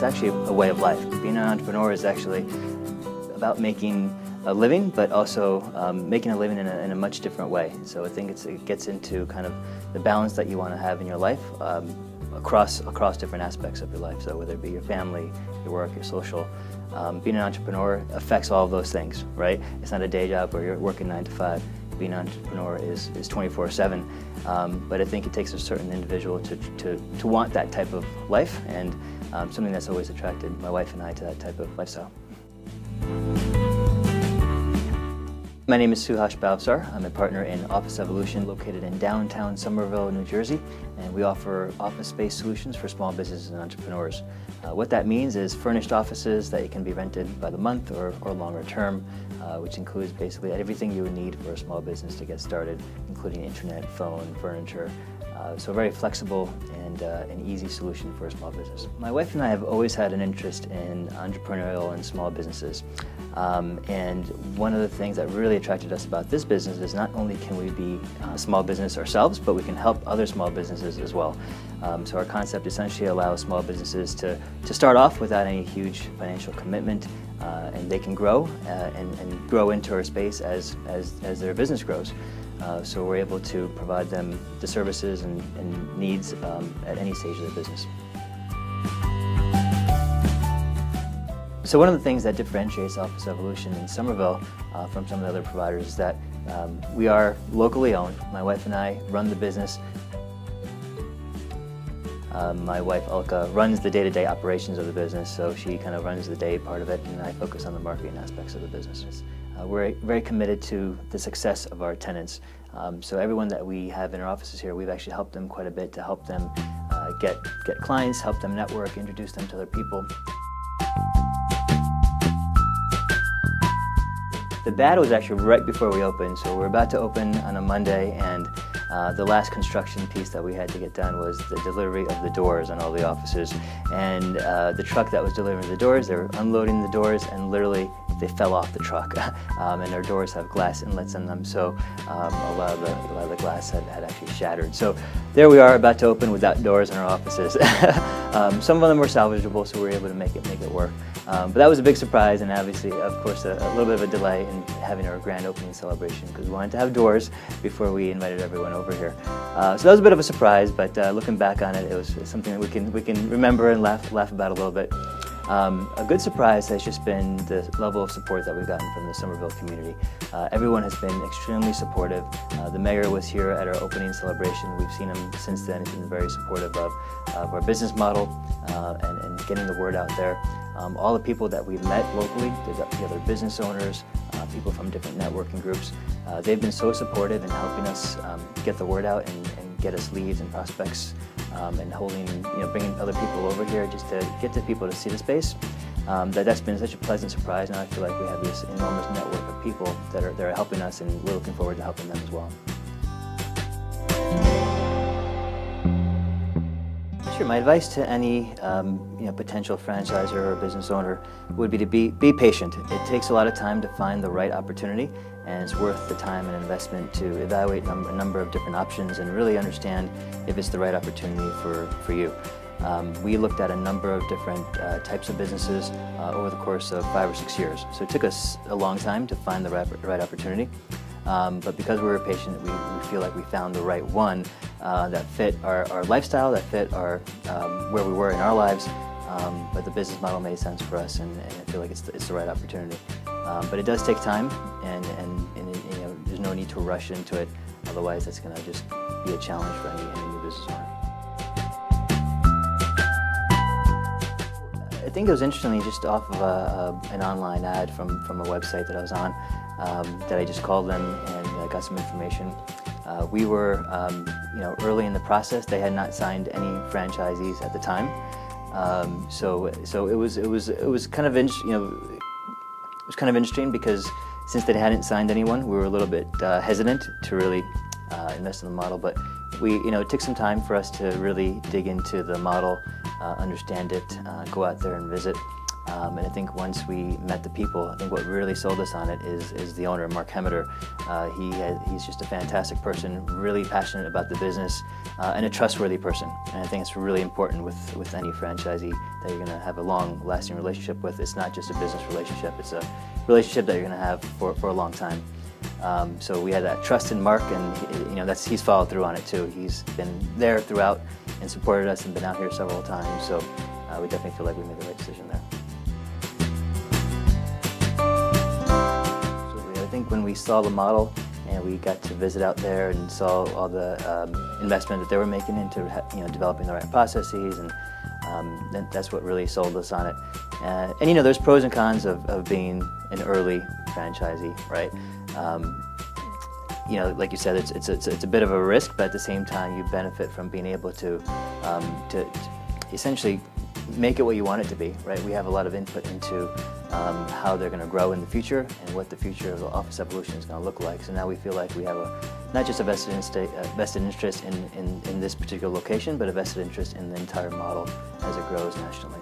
actually a way of life. Being an entrepreneur is actually about making a living, but also making a living in a much different way. So I think it gets into kind of the balance that you want to have in your life across different aspects of your life. So whether it be your family, your work, your social, being an entrepreneur affects all of those things, right? It's not a day job where you're working 9 to 5. Being an entrepreneur is 24/7, but I think it takes a certain individual to want that type of life, and something that's always attracted my wife and I to that type of lifestyle. My name is Suhash Bhavsar. I'm a partner in Office Evolution, located in downtown Somerville, New Jersey, and we offer office space solutions for small businesses and entrepreneurs. What that means is furnished offices that can be rented by the month or longer term, which includes basically everything you would need for a small business to get started, including internet, phone, furniture. So a very flexible and an easy solution for a small business. My wife and I have always had an interest in entrepreneurial and small businesses. And one of the things that really attracted us about this business is not only can we be a small business ourselves, but we can help other small businesses as well. So our concept essentially allows small businesses to start off without any huge financial commitment, and they can grow and grow into our space as their business grows. So we're able to provide them the services and needs at any stage of their business. So one of the things that differentiates Office Evolution in Somerville from some of the other providers is that we are locally owned. My wife and I run the business. My wife, Ulka, runs the day-to-day operations of the business, so she kind of runs the day part of it, and I focus on the marketing aspects of the business. We're very committed to the success of our tenants. So everyone that we have in our offices here, we've actually helped them quite a bit to help them get clients, help them network, introduce them to other people. The bad was actually right before we opened, so we're about to open on a Monday, and the last construction piece that we had to get done was the delivery of the doors on all the offices. And the truck that was delivering the doors, they were unloading the doors, and literally they fell off the truck. And our doors have glass inlets in them, so a lot of the glass had actually shattered. So there we are, about to open without doors in our offices. Some of them were salvageable, so we were able to make it work. But that was a big surprise, and obviously, of course, a little bit of a delay in having our grand opening celebration, because we wanted to have doors before we invited everyone over here. So that was a bit of a surprise, but looking back on it, it was something that we can remember and laugh about a little bit. A good surprise has just been the level of support that we've gotten from the Somerville community. Everyone has been extremely supportive. The mayor was here at our opening celebration. We've seen him since then. He's been very supportive of our business model and getting the word out there. All the people that we've met locally, the other business owners, people from different networking groups, they've been so supportive in helping us get the word out and get us leads and prospects, and bringing other people over here just to get the people to see the space. That's been such a pleasant surprise. Now I feel like we have this enormous network of people that are helping us, and we're looking forward to helping them as well. Sure. My advice to any potential franchisor or business owner would be to be patient. It takes a lot of time to find the right opportunity, and it's worth the time and investment to evaluate a number of different options and really understand if it's the right opportunity for you. We looked at a number of different types of businesses over the course of 5 or 6 years. So it took us a long time to find the right opportunity. But because we were patient, we feel like we found the right one that fit our lifestyle, that fit where we were in our lives. But the business model made sense for us, and I feel like it's the right opportunity. But it does take time, and there's no need to rush into it. Otherwise, it's going to just be a challenge for any new business owner. I think it was interestingly just off of an online ad from a website that I was on, that I just called them and I got some information. We were early in the process. They had not signed any franchisees at the time, so it was kind of interesting because since they hadn't signed anyone, we were a little bit hesitant to really invest in the model. But it took some time for us to really dig into the model, understand it, go out there and visit. And I think once we met the people, I think what really sold us on it is the owner, Mark Hemmeter. He's just a fantastic person, really passionate about the business, and a trustworthy person. And I think it's really important with any franchisee that you're going to have a long-lasting relationship with. It's not just a business relationship, it's a relationship that you're going to have for a long time. So we had that trust in Mark, and he's followed through on it too. He's been there throughout and supported us and been out here several times. So we definitely feel like we made the right decision there. I think when we saw the model and we got to visit out there and saw all the investment that they were making into developing the right processes, and that's what really sold us on it. And there's pros and cons of being an early franchisee, right? Like you said, it's a bit of a risk, but at the same time, you benefit from being able to essentially make it what you want it to be, right? We have a lot of input into how they're going to grow in the future and what the future of the Office Evolution is going to look like. So now we feel like we have not just a vested interest in this particular location, but a vested interest in the entire model as it grows nationally.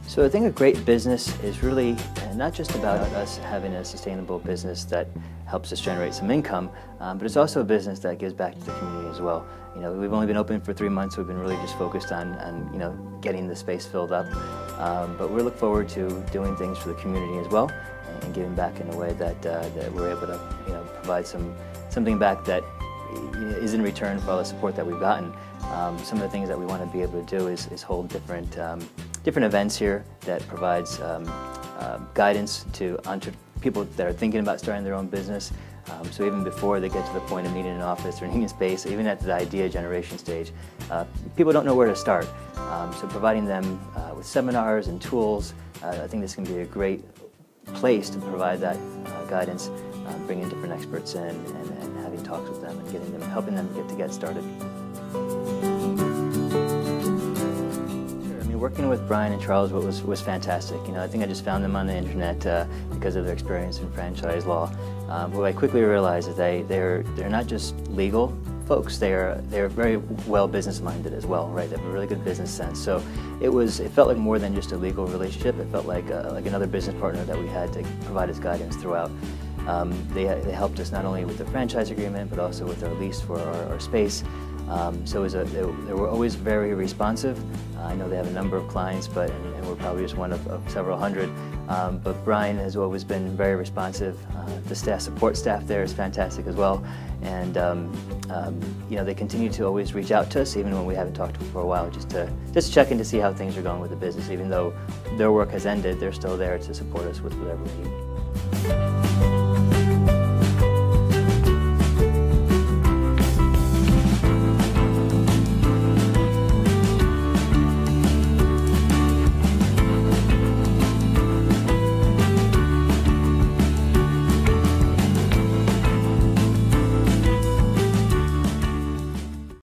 So I think a great business is really not just about us having a sustainable business that helps us generate some income, but it's also a business that gives back to the community as well. We've only been open for 3 months. We've been really just focused on getting the space filled up, but we look forward to doing things for the community as well and giving back in a way that we're able to provide something back that is in return for all the support that we've gotten. Some of the things that we want to be able to do is hold different events here that provides guidance to people that are thinking about starting their own business. So even before they get to the point of needing an office or needing a space, even at the idea generation stage, people don't know where to start. So providing them with seminars and tools, I think this can be a great place to provide that guidance, bringing different experts in and having talks with them and helping them get started. Working with Brian and Charles was fantastic. I think I just found them on the internet because of their experience in franchise law. What I quickly realized is they're not just legal folks. They're very well business-minded as well, right? They have a really good business sense. So it felt like more than just a legal relationship. It felt like another business partner that we had to provide us guidance throughout. They helped us not only with the franchise agreement, but also with our lease for our space. So they were always very responsive. I know they have a number of clients, and we're probably just one of several hundred. But Brian has always been very responsive. The support staff there is fantastic as well. And they continue to always reach out to us, even when we haven't talked to them for a while, just to check in to see how things are going with the business. Even though their work has ended, they're still there to support us with whatever we need.